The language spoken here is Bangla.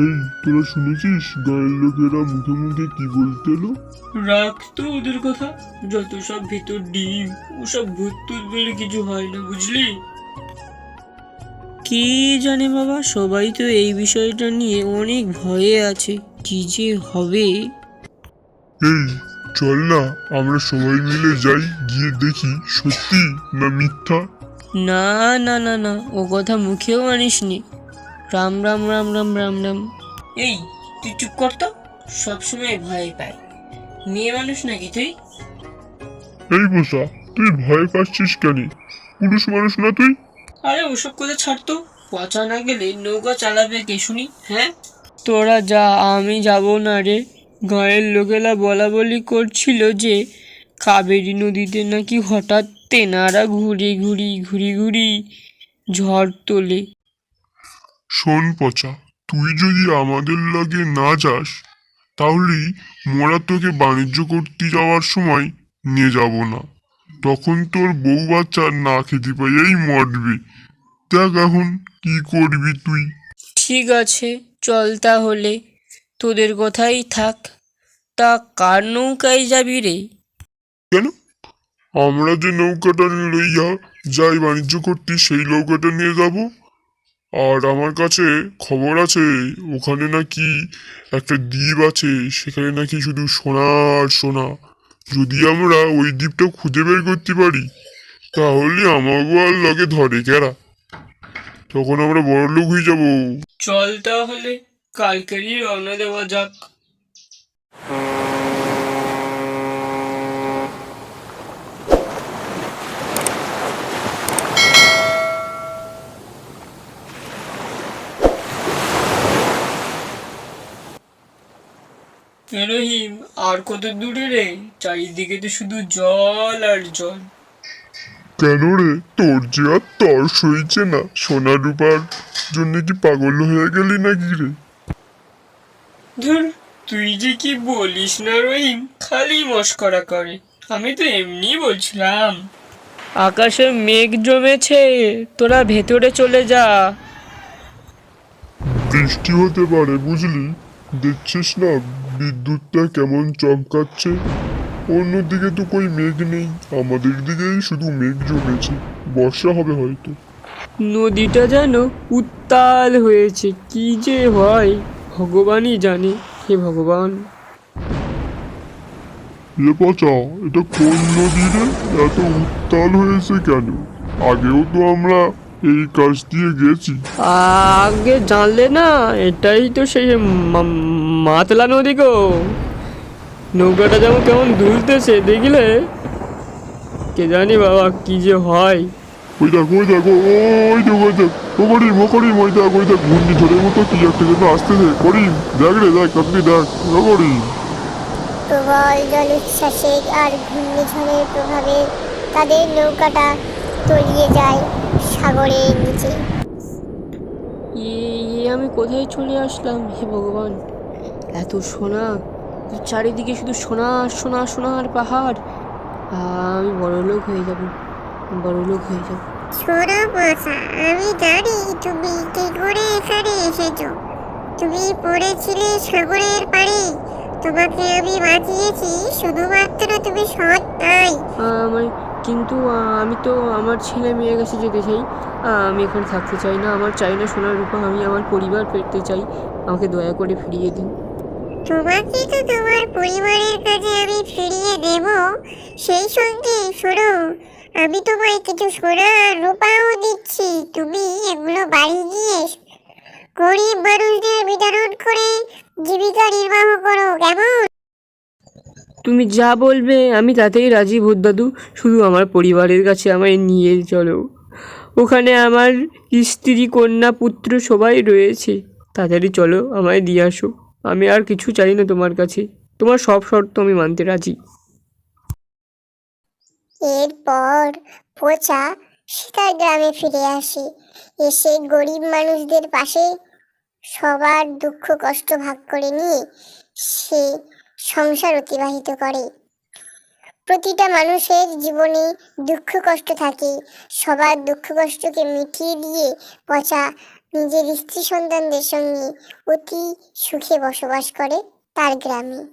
এই, তোরা শুনেছিস গায়ের লোকেরা মুখে মুখে কি বলতে এলো? রাখ তো ওদের কথা, যত সব ভিতর ডিম, ওসব ভূত টুত বলে কিছু হয় না, বুঝলি? কি জানে বাবা, সবাই তো এই বিষয়টা নিয়ে অনেক ভয়ে আছে, কি যে হবে। এই, চল না আমরা সবাই মিলে যাই, গিয়ে দেখি সত্যি না মিথ্যা। না না না না, ও কথা মুখেও আনিসনি। রাম রাম রাম রাম রাম রাম। এই, তুই চুপ কর তো, সবসময় ভয় পাই। মেয়ে মানুষ নাকি তুই? এই বসা, তুই ভয় পাচ্ছিস কেন? পুরুষ মানুষ না তুই? আরে ওসব কথা ছাড়তো, পচা না গেলে নৌকা চালাবে কে শুনি, হ্যাঁ? তোরা যা, আমি যাব না রে। গাঁয়ের লোকেরা বলা বলি করছিল যে কাবেরী নদীতে নাকি হঠাৎ তেনারা ঘুরি ঘুরি ঘুরি ঘুরি ঝড় তোলে। শোন পচা, তুই যদি আমাদের লগে না যাস তাহলেই মোরা তোকে বাণিজ্য করতে যাওয়ার সময় নিয়ে যাব না। তখন তোর বউ বাচ্চা না খেতে পাইয়াই মরবে। দেখ এখন কি করবি তুই। ঠিক আছে, চল তাহলে, তোদের কথাই থাক। তা কার নৌকায় যাবি রে? কেন? আমরা যে নৌকাটা লইয়া যাই বাণিজ্য করতে সেই নৌকাটা নিয়ে যাব। আর আমার কাছে খবর আছে ওখানে নাকি একটা দ্বীপ আছে, সেখানে নাকি শুধু সোনা আর সোনা। যদি আমরা ওই দ্বীপটা খুঁজে বের করতে পারি তাহলে আমাগো আর লগে ধরে কেরা, তখন আমরা বড় লোক হয়ে যাবো। চল তাহলে, কালকেরই রওনা দেওয়া যাক। রহিম, আর কত দূরে রে? চারিদিকে তো শুধু জল আর জল। কেন রে, তোর যে আর তর্স হয়েছে না সোনা রূপার জন্য? কি পাগল হয়ে গেলি নাকি রে? ধুর, তুই যে কি বলিস না রহিম, খালি মস্করা করে। আমি তো এমনি বলছিলাম। আকাশে মেঘ জমেছে, তোরা ভেতরে চলে যা। বৃষ্টি হতে পারে বুঝলি, দেখছিস না বিদ্যুৎটা কেমন চমকাচ্ছে। অন্যদিকে তো কই মেঘ নেই, আমাদের দিকেই শুধু মেঘ জমেছে। বর্ষা হবে হয়তো। নদীটা যেন উত্তাল হয়েছে, কি যে হয় ভগবানই জানে। হে ভগবান। এ পচা, এটা কোন নদী রে? এত উত্তাল হয়েছে কেন? আগেও তো আমরা এই কাছ দিয়ে গেছি। আগে জানলে না, এটাই তো সেই মাতলা নদী গো। নৌকাটা যেমন কেমন দুলতেছে দেখলে, কে জানি বাবা কি যে হয়। ওই দেখ, ওই দেখো, ওই দেখ, ওই দেখ, ও করিম, ও করিম, ওই দেখ, ওই দেখ, ঘূর্ণিঝড়ের মতো কি একটা যেন আসতেছে। করিম, দেখ রে, দেখ, তাড়াতাড়ি দেখ, ও করিম। প্রবল জলোচ্ছ্বাসে আর ঘূর্ণিঝড়ের প্রভাবে তাদের নৌকাটা তলিয়ে যায় সাগরের নিচে। আমি কোথায় চলে আসলাম, হে ভগবান! এত সোনা, চারিদিকে শুধু সোনা সোনা সোনার পাহাড়। আমি বড়লোক হয়ে যাব, বড়লোক হয়ে যাব। শোনো মশা, আমি জানি তুমি কি করে এখানে এসেছো। তুমি পড়েছিলে সাগরের পাড়ে, তোমাকে আমি বাঁচিয়েছি শুধুমাত্র তুমি সৎ নাই। আমার কিন্তু আমি তো আমার ছেলে মেয়ের কাছে যেতে চাই। আমি এখানে থাকতে চাই না, আমার চাই না সোনার রূপা, আমি আমার পরিবার পেতে চাই। আমাকে দয়া করে ফিরিয়ে দিন। তোমাকে তো তোমার পরিবারের কাছে আমি ফিরিয়ে দেব, সেই সঙ্গে শোনো, আমি তোমায় কিছু সোনা আর রূপাও দিচ্ছি। তুমি এগুলো বাড়ি গিয়ে গরিব মানুষদের বিতরণ করে জীবিকা নির্বাহ করো, কেমন? তুমি যা বলবে আমি তাতেই রাজি ভূত দাদু, শুধু আমার পরিবারের কাছে আমায় নিয়ে চলো। ওখানে আমার স্ত্রী কন্যা পুত্র সবাই রয়েছে, তাড়াতাড়ি চলো, আমায় দিয়ে আসো। আমি আর কিছু চাই না তোমার কাছে, তোমার সব শর্ত আমি মানতে রাজি। এরপর পচা সে তার গ্রামে ফিরে আসে, এসে গরিব মানুষদের পাশে সবার দুঃখ কষ্ট ভাগ করে নিয়ে সে সংসার অতিবাহিত করে। প্রতিটা মানুষের জীবনে দুঃখ কষ্ট থাকে, সবার দুঃখ কষ্টকে মিটিয়ে দিয়ে পচা নিজের স্ত্রী সন্তানদের সঙ্গে অতি সুখে বসবাস করে তার গ্রামে।